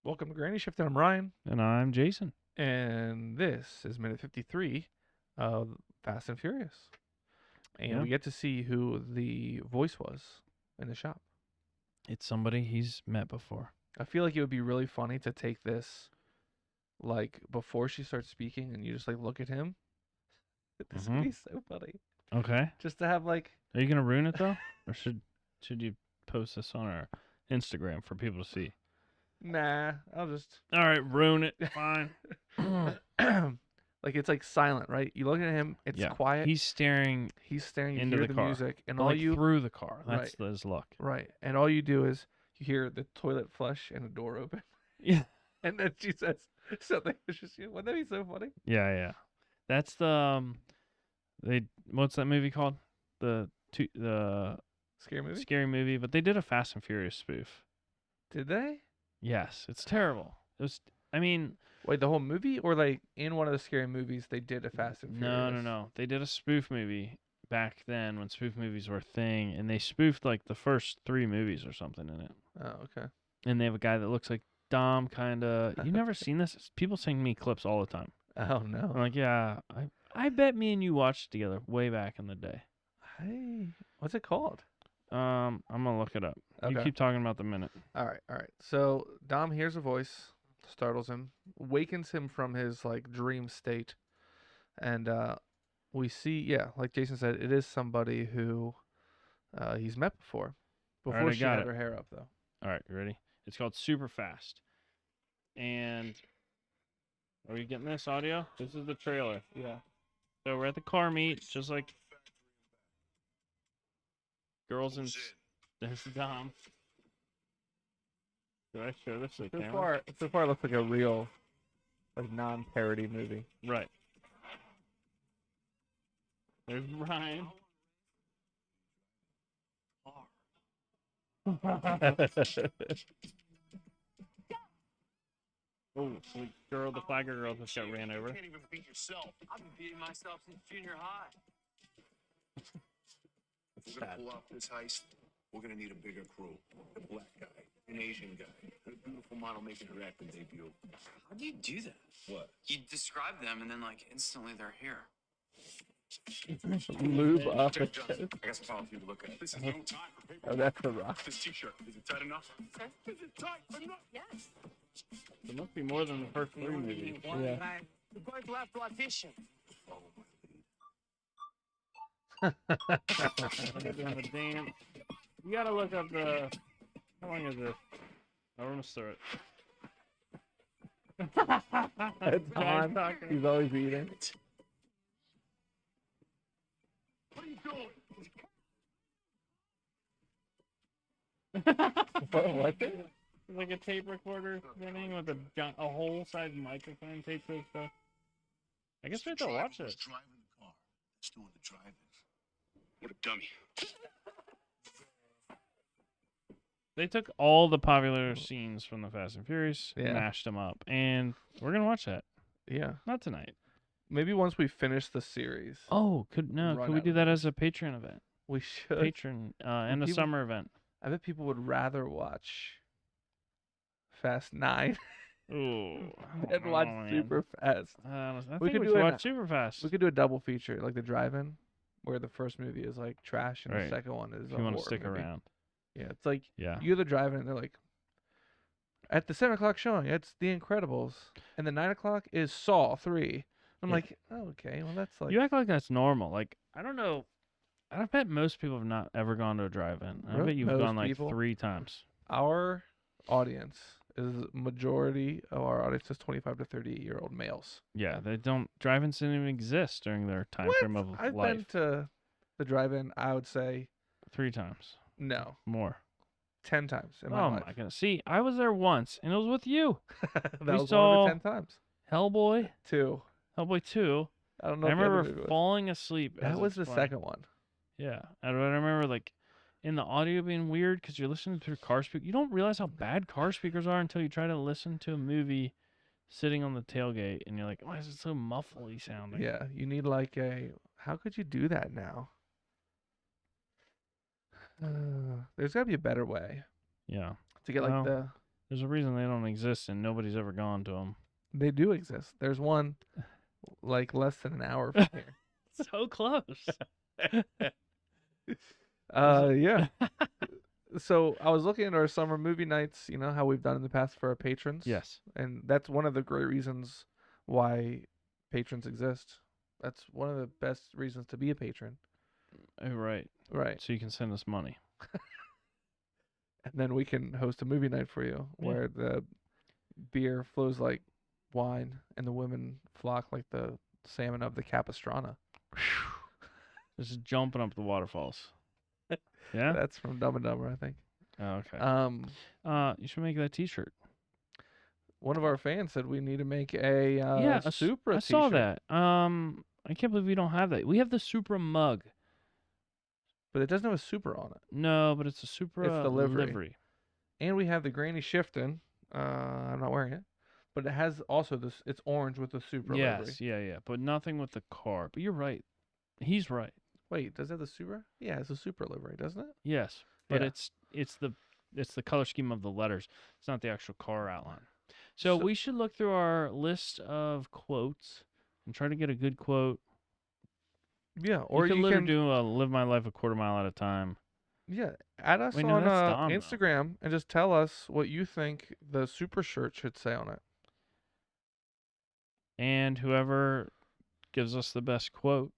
Welcome to Granny Shift, and I'm Ryan, And I'm Jason. and this is minute 53 of Fast and Furious. And Yeah, we get to see who the voice was in the shop. it's somebody he's met before. I feel like it would be really funny to take this, like, before she starts speaking, and you just, like, look at him. This would Mm-hmm. be so funny. Okay. Just to have, like, Are you gonna ruin it though, or should you post this on our Instagram for people to see? nah, I'll just. All right, ruin it. Fine. Like, it's, like, silent, right? You look at him, it's Yeah, quiet. he's staring He's staring, you into hear the the car, music, and but all like you. through the car. That's Right. his luck. Right. And all you do is you hear the toilet flush and a door open. Yeah. And then she says something. Wouldn't that be so funny? Yeah. That's the they. What's that movie called? The Scary movie? scary movie. But they did a Fast and Furious spoof. Did they? Yes, it's terrible. It was. I mean, Wait, the whole movie? Or like in one of the scary movies they did a Fast and Furious? No. They did a spoof movie back then when spoof movies were a thing, and they spoofed like the first 3 movies or something in it. Oh, okay. And they have a guy that looks like Dom, kind of. You never seen this? People send me clips all the time. Oh I'm no. like, yeah, I bet me and you watched it together way back in the day. Hey, what's it called? I'm gonna look it up. You Okay. keep talking about the minute. All right. So Dom hears a voice, startles him, wakens him from his like dream state, and we see, yeah, like Jason said, it is somebody who he's met before. All Before right, I she got had it. her hair up, though. All right, you ready? It's called Super Fast. And are you getting this audio? This is the trailer. Yeah. So we're at the car meet, just like girls and there's Dom. Did I show this to the camera? So far, it looks like a real, like non-parody movie. Right. There's Ryan. Oh, sweet girl, the flagger girl just got ran over. You can't even beat yourself. I've been beating myself since junior high. If we're gonna pull off this heist, we're gonna need a bigger crew. A black guy, an Asian guy, and a beautiful model making her acting debut. How do you do that? What? You describe them and then like instantly they're here. Lube up. Jack Johnson, I got some files for you to look at. This is no time for paper. Oh, that's the Rock. This t-shirt, is it tight enough? Okay. Is it tight enough? Yes. There must be more than the first 3 movies. Yeah. We're going to have to audition. Follow my lead. They're doing the dance. You gotta look up the. How long is this? I'm gonna start. It's Guy's on. talking. He's always eating. What are you doing? What? It's like a tape recorder spinning with a whole side microphone taped to his stuff. I guess we have to watch Who's it. driving the car? That's doing the driving. What a dummy. They took all the popular scenes from the Fast and Furious, Yeah. mashed them up, and we're gonna watch that. Yeah. Not tonight. Maybe once we finish the series, Oh, could Run we out do of that as a Patreon event? we should. Patron and a people- summer event. I bet people would rather watch Fast 9 Ooh, than watch Super Fast. I We think could we do should an- watch Super Fast. We could do a double feature, like the drive-in, where the first movie is like trash and Right. the second one is if a you want to horror stick movie. around. Yeah, it's like Yeah. you go to the drive-in and they're like, at the 7 o'clock showing, it's The Incredibles, and the 9 o'clock is Saw 3. I'm Yeah. like, oh, okay, well that's like You act like that's normal. Like, I don't know. I bet most people have not ever gone to a drive-in. I Really? bet you've Most gone like people? 3 times. our audience is majority of our audience is 25 to 38-year-old males. Yeah, they don't. Drive-ins didn't even exist during their time What? frame of I've been life. to the drive-in. I would say 3 times. no, More. 10 times in my Oh life. my goodness. See, I was there once, and it was with you. That We was one saw- of the 10 times. Hellboy. 2. Hellboy 2. I don't know. I if the other remember movie was. falling asleep. as That was it's the playing. second one. Yeah, I remember like in the audio being weird because you're listening to a car speaker. You don't realize how bad car speakers are until you try to listen to a movie sitting on the tailgate, and you're like, "Why is it so muffly sounding?" Yeah, you need like a. How could you do that now? There's got to be a better way Yeah. to get like Well, the There's a reason they don't exist and nobody's ever gone to them. They do exist. There's one like less than an hour from here. So close. Yeah. So I was looking at our summer movie nights, you know, how we've done in the past for our patrons. Yes. And that's one of the great reasons why patrons exist. That's one of the best reasons to be a patron. Right. Right. So you can send us money. And then we can host a movie night for you Yeah. where the beer flows like wine and the women flock like the salmon of the Capistrano. Just jumping up the waterfalls. Yeah? That's from Dumb and Dumber, I think. Oh, okay. You should make that T-shirt. One of our fans said we need to make a a Supra I saw t-shirt, that. I can't believe we don't have that. We have the Supra mug. but it doesn't have a Supra on it. No, but it's a Supra It's the livery. livery. And we have the Granny Shifton. I'm not wearing it, but it has also this. It's orange with the Supra livery. Yes, yeah. But nothing with the car. But you're right. He's right. Wait, does it have the Supra? Yeah, it's a Supra livery, doesn't it? Yes, but Yeah. it's the color scheme of the letters. It's not the actual car outline. So we should look through our list of quotes and try to get a good quote. Yeah, or you you can can do a live my life a quarter mile at a time. yeah, add us Wait, no, on that's Dom, though. Instagram and just tell us what you think the Supra shirt should say on it. And whoever gives us the best quote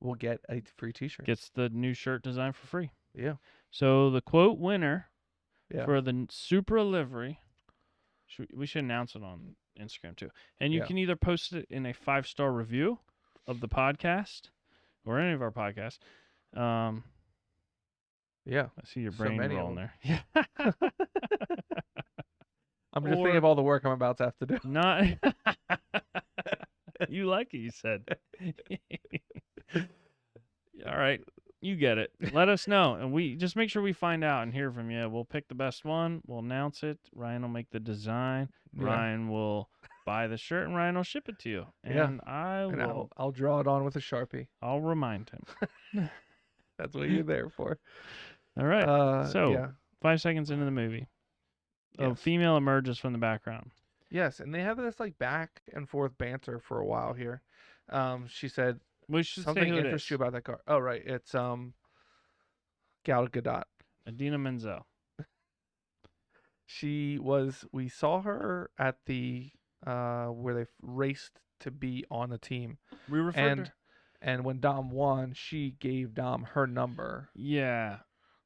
We'll get a free T-shirt. gets the new shirt design for free. Yeah, So the quote winner yeah. for the Supra livery, we should announce it on Instagram too. And you Yeah. can either post it in a 5-star review of the podcast or any of our podcasts. Yeah. I see your So brain many of rolling them. there. Yeah. I'm just Or- thinking of all the work I'm about to have to do. Not. You like it, you said. All right. You get it. Let us know. And we just make sure we find out and hear from you. We'll pick the best one. We'll announce it. Ryan will make the design. Yeah. Ryan will buy the shirt and Ryan will ship it to you. Yeah. And I And will I'll draw it on with a Sharpie. I'll remind him. That's what you're there for. All right. So yeah. 5 seconds into the movie, a Yes. female emerges from the background. Yes, and they have this like back and forth banter for a while here. She said We should say something who it interests is. you about that car. Oh right, it's Gal Gadot. Adina Menzel. We saw her at the where they raced to be on the team. We referred to And her. and when Dom won, she gave Dom her number, Yeah.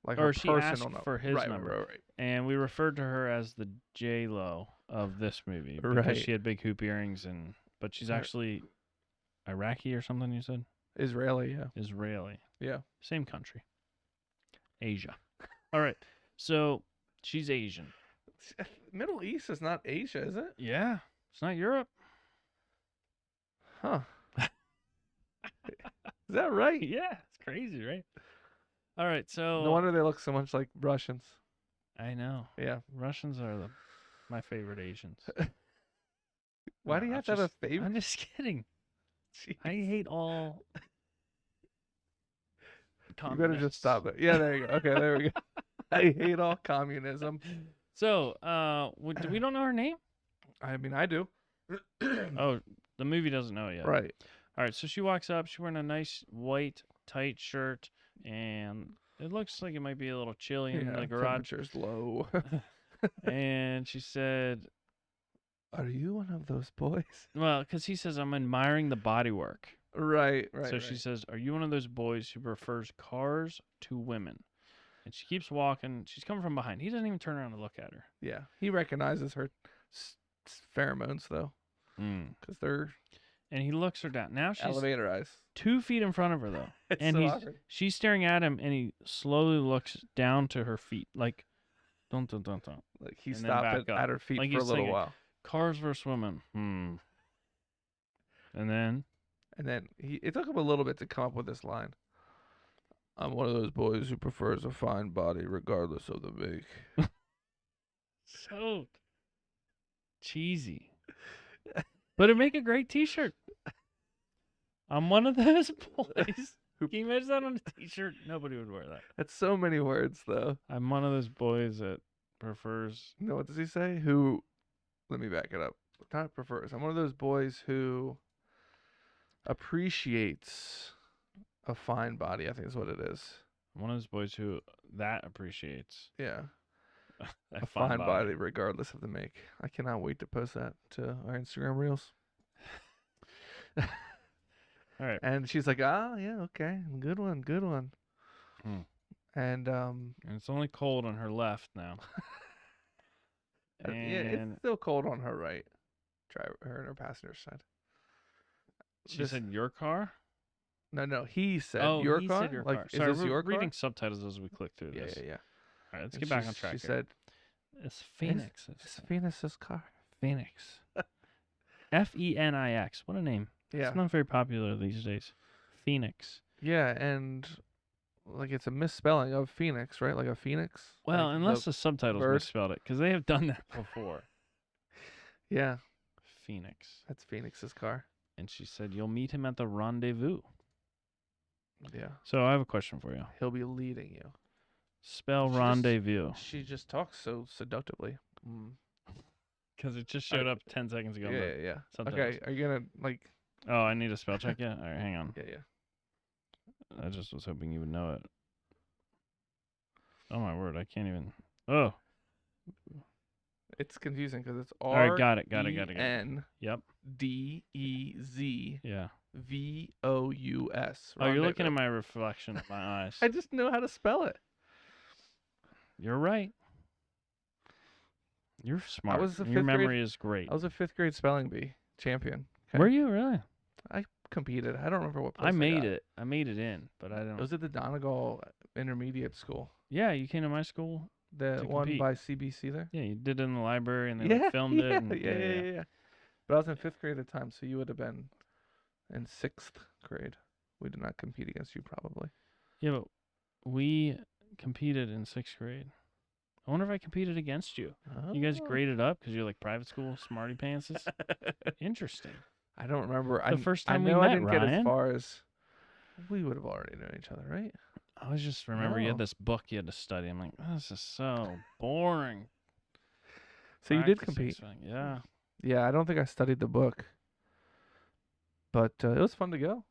like Or her she personal asked number. for his right, number. Right. And we referred to her as the J-Lo of this movie because Right. she had big hoop earrings but she's Right. actually Iraqi or something you said? Israeli, yeah. Israeli. Yeah. Same country. Asia. All right. So she's Asian. Middle East is not Asia, is it? Yeah. It's not Europe. Huh. Is that right? Yeah. It's crazy, right? All right. So No wonder they look so much like Russians. I know. Yeah. Russians are my favorite Asians. Why do you have to have a favorite? I'm just kidding. I hate all. You better just stop it. Yeah, there you go. Okay, there we go. I hate all communism. So, we don't know her name? I mean, I do. Oh, the movie doesn't know yet. Right. All right, so she walks up. She's wearing a nice white tight shirt, and it looks like it might be a little chilly in Yeah, the garage. temperature's low. And she said, Are you one of those boys? well, because he says, I'm admiring the bodywork. Right. So she says, are you one of those boys who prefers cars to women? And she keeps walking. She's coming from behind. He doesn't even turn around to look at her. Yeah. He recognizes her pheromones, though, because they're And he looks her down. Now she's elevator eyes. 2 feet in front of her, though. It's And so he's awkward. she's staring at him, and he slowly looks down to her feet, like, dun dun dun dun. Like he and then stopped back up. at her feet Like for a he's little thinking, while. Cars versus women. And then And then it took him a little bit to come up with this line. I'm one of those boys who prefers a fine body regardless of the make. so cheesy, but it'd make a great T-shirt. I'm one of those boys. Can you imagine that on a T-shirt? Nobody would wear that. That's so many words, though. I'm one of those boys that prefers. No, what does he say? Who? Let me back it up. Not prefers. I'm one of those boys who appreciates a fine body. I think is what it is. One of those boys who that appreciates Yeah, a fine body, regardless of the make. I cannot wait to post that to our Instagram reels. All right. And she's like, "Ah, yeah, okay, good one, good one." Hmm. And And it's only cold on her left now. yeah, And it's still cold on her right. Driver, her and her passenger side. she This- said your car? No, he said Oh, your he car. said your Like, car. is Sorry, this we're your car? reading subtitles as we click through Yeah, this. yeah, yeah. All right, let's And get back on track. She here. said, It's Phoenix. "It's Venus's car." Phoenix. Phoenix. What a name. Yeah, It's not very popular these days. Phoenix. yeah, and like it's a misspelling of Phoenix, right? Like a phoenix. Well, like unless the subtitles bird. misspelled it, because they have done that before. yeah, Phoenix. that's Phoenix's car. And she said, you'll meet him at the rendezvous. Yeah, So I have a question for you. he'll be leading you. Spell She just- rendezvous. She just talks so seductively. Because it just showed up 10 seconds ago. Yeah, on yeah, the yeah. subtitles. Okay, are you gonna like? Oh, I need a spell check yet? All right, hang on. Yeah, yeah. I just was hoping you would know it. Oh, my word. I can't even. Oh. It's confusing because it's All right, R got it. E N Yep. D E Z Yeah. V O U S. Oh, you're looking at my reflection of my eyes. I just know how to spell it. You're right. You're smart. was a and your fifth grade- memory is great. I was a 5th grade spelling bee champion. Okay? Were you really? Competed. I don't remember what place I made got. it. I made it in, but I don't. It was at the Donegal Intermediate School. Yeah, you came to my school. The To one compete. by CBC there. Yeah, you did it in the library, and they Yeah, like, filmed yeah, it. And, yeah. But I was in 5th grade at the time, so you would have been in 6th grade. We did not compete against you, probably. Yeah, but we competed in 6th grade. I wonder if I competed against you. You guys Oh. graded up because you're like private school smarty pantses. Interesting. I don't remember. The first time I we know I met, didn't get as Ryan. far as we would have already known each other, right? I was just remember you Oh. had this book you had to study. I'm like, this is so boring. So you did Practicing compete. spelling. Yeah. Yeah, I don't think I studied the book, but it was fun to go.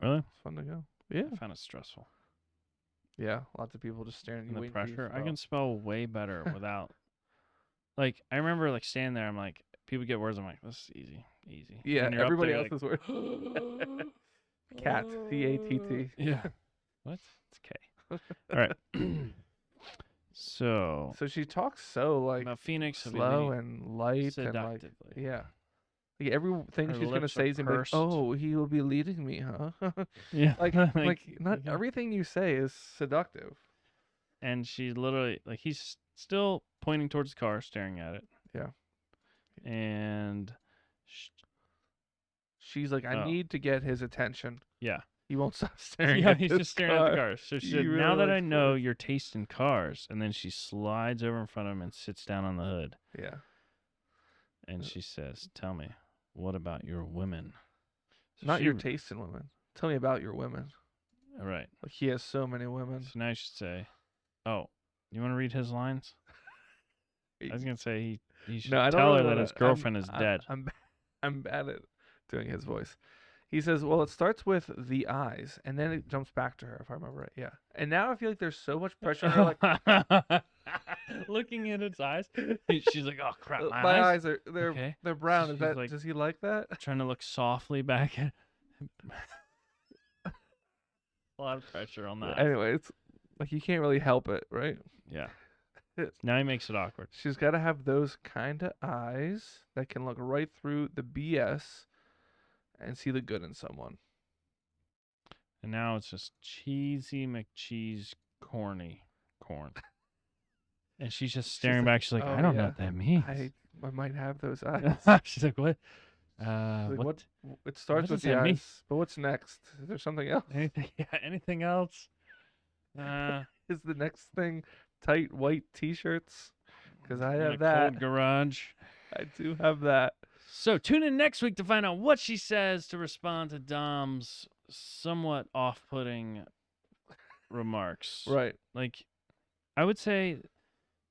Really? It was fun to go. Yeah, I found it stressful. yeah. Lots of people just staring at And you. the waiting for you to pressure. I spell. can spell way better without. Like I remember like standing there. I'm like, people get words. I'm like, this is easy, easy. Yeah, And you're up everybody there, else is like, worried. Cat, CATT. Yeah. What? It's K. All right. So So she talks so like about Phoenix, he'll be slow leading and light and like seductively. yeah. Like everything Her she's gonna lips are say is gonna be like, pursed. oh, he will be leading me, huh? Yeah. like not yeah. everything you say is seductive. And she literally like he's still pointing towards the car, staring at it. Yeah. And She's like, I Oh. need to get his attention. yeah. He won't stop staring Yeah, at he's this just staring at the car. car. So she He said, really now that I likes know cars. your taste in cars, and then she slides over in front of him and sits down on the hood. Yeah. And she says, tell me, what about your women? So Not she your r- taste in women. Tell me about your women. All right. Like he has so many women. So now you should say, oh, you want to read his lines? I was going to say he should No, I don't tell her really that wanna- his girlfriend is I'm- dead. I'm bad at doing his voice. He says, well, it starts with the eyes, and then it jumps back to her, if I remember right. Yeah. And now I feel like there's so much pressure on her. Like, Looking at its eyes. She's like, oh, crap, my, my eyes. eyes are they're Okay. they're brown. So Is she's that like- does he like that? Trying to look softly back at a lot of pressure on that. Anyway, it's like you can't really help it, right? Yeah. Now he makes it awkward. She's got to have those kind of eyes that can look right through the BS and see the good in someone. And now it's just cheesy McCheese corny corn. And she's just staring like, back. She's like, "Oh, I don't know yeah, what that means. I might have those eyes. She's like, what? Like, What? It starts does with the that mean? eyes, but what's next? Is there something else? Anything? Yeah, anything else? Is the next thing tight white T-shirts? Because I in a have that. cold garage. I do have that. So tune in next week to find out what she says to respond to Dom's somewhat off-putting remarks. Right. Like, I would say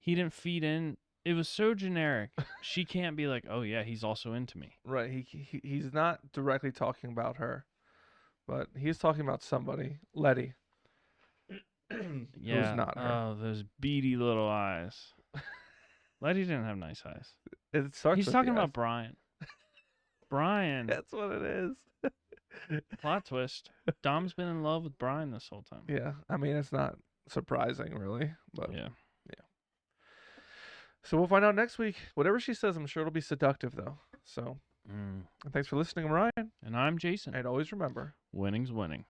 he didn't feed in. It was so generic. She can't be like, oh yeah, he's also into me. Right. He's not directly talking about her, but he's talking about somebody. Letty. Yeah. Who's not her. Oh, those beady little eyes. Letty didn't have nice eyes. It starts He's with talking the about F. Brian. Brian. That's what it is. Plot twist. Dom's been in love with Brian this whole time. Yeah. I mean, it's not surprising, really. But Yeah. so we'll find out next week. Whatever she says, I'm sure it'll be seductive, though. So Mm. thanks for listening, Ryan. And I'm Jason. And always remember, Winning's winning.